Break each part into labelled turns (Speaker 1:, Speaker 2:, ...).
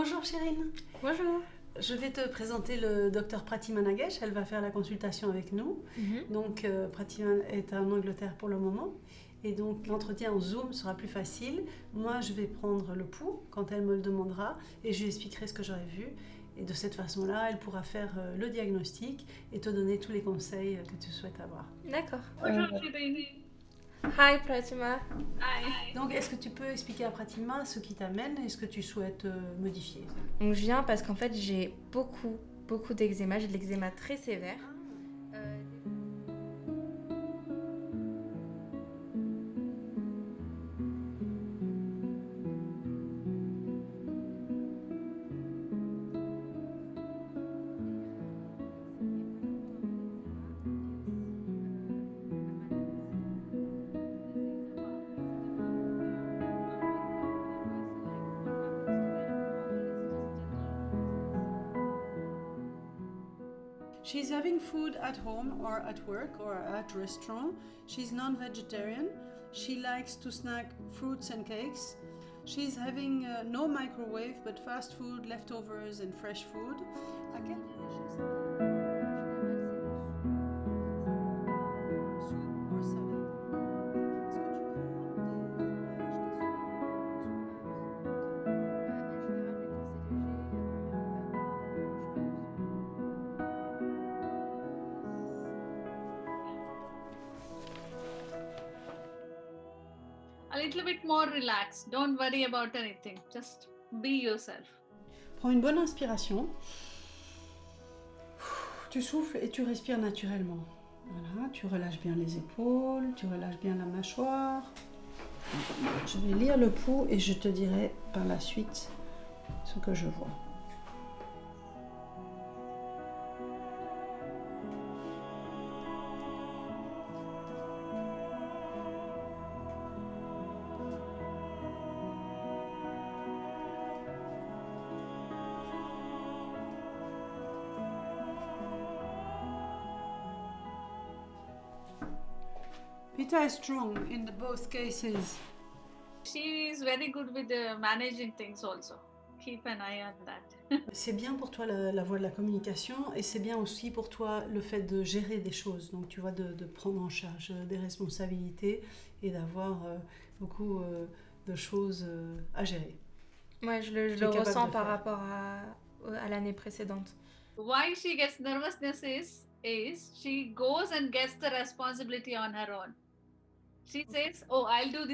Speaker 1: Bonjour Chérine.
Speaker 2: Bonjour.
Speaker 1: Je vais te présenter le docteur Pratima Nagesh. Elle va faire la consultation avec nous. Donc Pratima est en Angleterre pour le moment. Et donc l'entretien en Zoom sera plus facile. Moi, je vais prendre le pouls quand elle me le demandera et je lui expliquerai ce que j'aurai vu. Et de cette façon-là, elle pourra faire le diagnostic et te donner tous les conseils que tu souhaites avoir.
Speaker 2: D'accord.
Speaker 3: Bonjour Chérine.
Speaker 2: Hi Pratima.
Speaker 3: Hi.
Speaker 1: Donc, est-ce que tu peux expliquer à Pratima ce qui t'amène et ce que tu souhaites modifier?
Speaker 2: Donc je viens parce qu'en fait j'ai beaucoup d'eczéma. J'ai de l'eczéma très sévère.
Speaker 1: She's having food at home or at work or at restaurant. She's non-vegetarian. She likes to snack fruits and cakes. She's having no microwave but fast food, leftovers and fresh food. À quel soup or salad?
Speaker 3: A little bit more relaxed. Don't worry about anything. Just be yourself.
Speaker 1: Prends une bonne inspiration. Tu souffles et tu respires naturellement. Voilà, tu relâches bien les épaules, tu relâches bien la mâchoire. Je vais lire le pouls et je te dirai par la suite ce que je vois. Pitta is strong in both cases.
Speaker 3: She is very good with managing things also. Keep an eye on that.
Speaker 1: C'est bien pour toi la voie de la communication et c'est bien aussi pour toi le fait de gérer des choses. Donc tu vois, de prendre en charge des responsabilités et d'avoir beaucoup de choses à gérer.
Speaker 2: Moi je le
Speaker 1: capable
Speaker 2: ressens
Speaker 1: de
Speaker 2: par
Speaker 1: faire.
Speaker 2: rapport à l'année précédente.
Speaker 3: Why she gets nervousness is she goes and gets the responsibility on her own. She says, "Oh, I'll do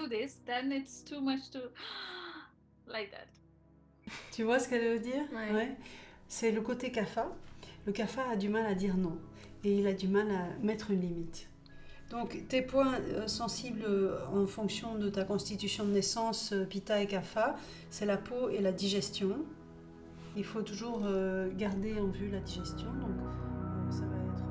Speaker 3: this. Then it's too much to like that.
Speaker 1: Tu vois ce qu'elle veut dire?
Speaker 2: Ouais.
Speaker 1: C'est le côté kapha. Le kapha a du mal à dire non et il a du mal à mettre une limite. Donc tes points sensibles en fonction de ta constitution de naissance, pitta et kapha, c'est la peau et la digestion. Il faut toujours garder en vue la digestion. Donc ça va être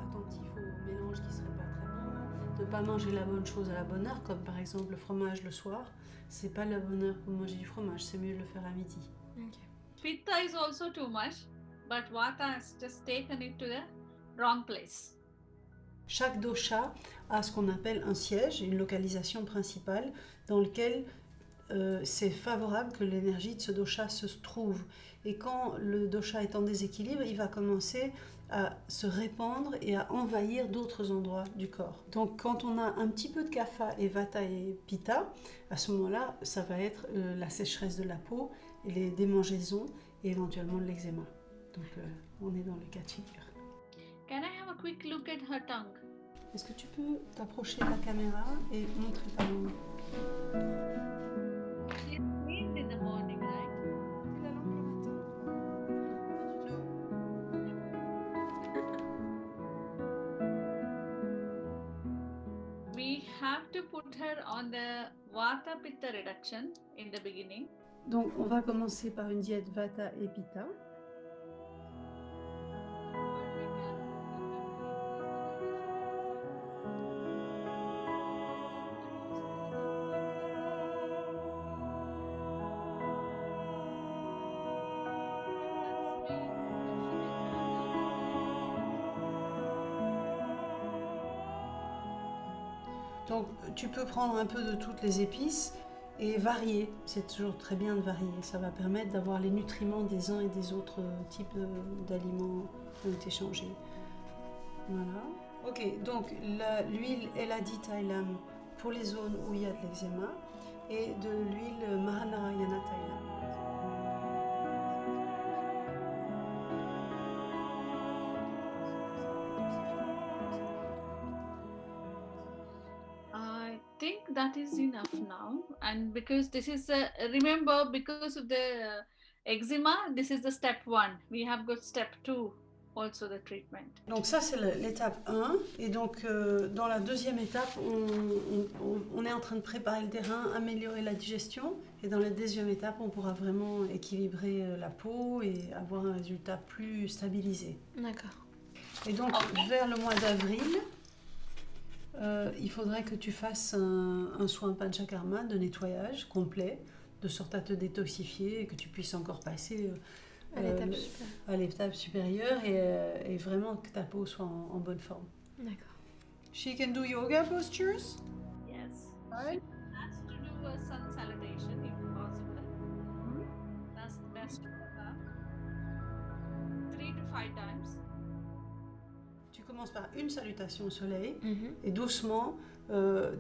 Speaker 1: attentif au mélange qui ne serait pas très bon, de ne pas manger la bonne chose à la bonne heure, comme par exemple le fromage le soir. C'est pas la bonne heure pour manger du fromage, c'est mieux de le faire à midi.
Speaker 2: Okay.
Speaker 3: Pitta is also too much, but Vata has just taken it to the wrong place.
Speaker 1: Chaque dosha a ce qu'on appelle un siège, une localisation principale dans lequel c'est favorable que l'énergie de ce dosha se trouve. Et quand le dosha est en déséquilibre, il va commencer à se répandre et à envahir d'autres endroits du corps. Donc quand on a un petit peu de kapha et vata et pitta, à ce moment-là, ça va être la sécheresse de la peau, et les démangeaisons et éventuellement de l'eczéma. Donc on est dans le cas de figure.
Speaker 3: Can I have a quick look at her tongue?
Speaker 1: Est-ce que tu peux t'approcher de la caméra et montrer ta langue?
Speaker 3: She sleeps in the morning, right?
Speaker 1: C'est la langue le matin.
Speaker 3: We have to put her on the Vata Pitta reduction in the beginning.
Speaker 1: Donc on va commencer par une diète vata et pitta. Donc tu peux prendre un peu de toutes les épices Et varier, c'est toujours très bien de varier. Ça va permettre d'avoir les nutriments des uns et des autres types d'aliments qui ont été changés. Voilà. Ok, donc l'huile Eladi Thailam pour les zones où il y a de l'eczéma et de l'huile Mahanarayana Thailam.
Speaker 3: I think that is enough now. And because this is, remember, because of the eczema, this is the step 1. We have got step 2, also the treatment.
Speaker 1: Donc ça c'est l'étape 1 et donc dans la deuxième étape on est en train de préparer le terrain, améliorer la digestion et dans la deuxième étape on pourra vraiment équilibrer la peau et avoir un résultat plus stabilisé.
Speaker 2: D'accord.
Speaker 1: Et donc vers le mois d'avril il faudrait que tu fasses un soin panchakarma de nettoyage complet de sorte à te détoxifier et que tu puisses encore passer à l'étape supérieure et vraiment que ta peau soit en bonne forme.
Speaker 2: D'accord.
Speaker 1: She can do yoga postures.
Speaker 3: Yes.
Speaker 1: Right.
Speaker 3: She has to do a sun salutation if possible. That's best for her. 3 to 5 times.
Speaker 1: Tu commences par une salutation au soleil
Speaker 2: Mhm.
Speaker 1: et doucement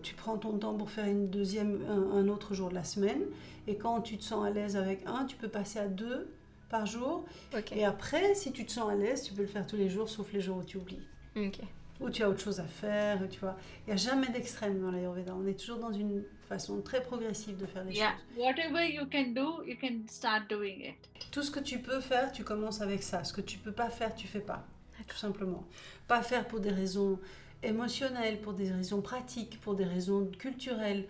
Speaker 1: tu prends ton temps pour faire une deuxième un autre jour de la semaine et quand tu te sens à l'aise avec un, tu peux passer à 2 par jour.
Speaker 2: Ok.
Speaker 1: Et après, si tu te sens à l'aise, tu peux le faire tous les jours, sauf les jours où tu oublies.
Speaker 2: Ok.
Speaker 1: Ou tu as autre chose à faire, tu vois. Il n'y a jamais d'extrême dans l'Ayurveda. On est toujours dans une façon très progressive de faire les
Speaker 3: Yeah.
Speaker 1: choses.
Speaker 3: Whatever you can do, you can start doing it.
Speaker 1: Tout ce que tu peux faire, tu commences avec ça. Ce que tu peux pas faire, tu fais pas. Tout simplement. Pas faire pour des raisons émotionnelles, pour des raisons pratiques, pour des raisons culturelles,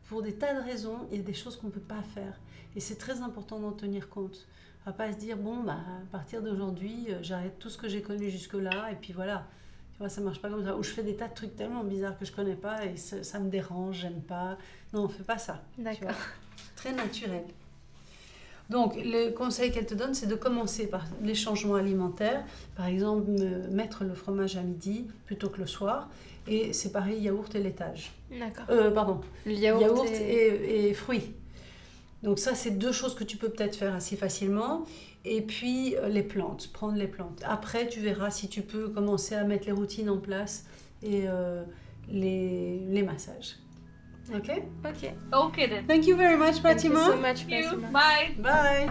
Speaker 1: pour des tas de raisons. Il y a des choses qu'on ne peut pas faire. Et c'est très important d'en tenir compte. On va pas se dire, bon, bah, à partir d'aujourd'hui, j'arrête tout ce que j'ai connu jusque-là, et puis voilà. Tu vois, ça marche pas comme ça. Ou je fais des tas de trucs tellement bizarres que je connais pas, et ça me dérange, j'aime pas. Non, on fait pas ça. tu
Speaker 2: D'accord.
Speaker 1: vois. Très naturel. Donc, le conseil qu'elle te donne, c'est de commencer par les changements alimentaires. Par exemple, mettre le fromage à midi plutôt que le soir. Et séparer yaourt et laitage.
Speaker 2: D'accord.
Speaker 1: Pardon,
Speaker 2: Le
Speaker 1: yaourt et fruits. Donc ça, c'est 2 choses que tu peux peut-être faire assez facilement. Et puis, les plantes, prendre les plantes. Après, tu verras si tu peux commencer à mettre les routines en place et les massages. Ok?
Speaker 2: Ok.
Speaker 3: Okay then.
Speaker 1: Thank you very much,
Speaker 2: Thank you
Speaker 1: Fatima.
Speaker 2: so much,
Speaker 3: Thank you.
Speaker 2: Fatima.
Speaker 3: Bye.
Speaker 1: Bye.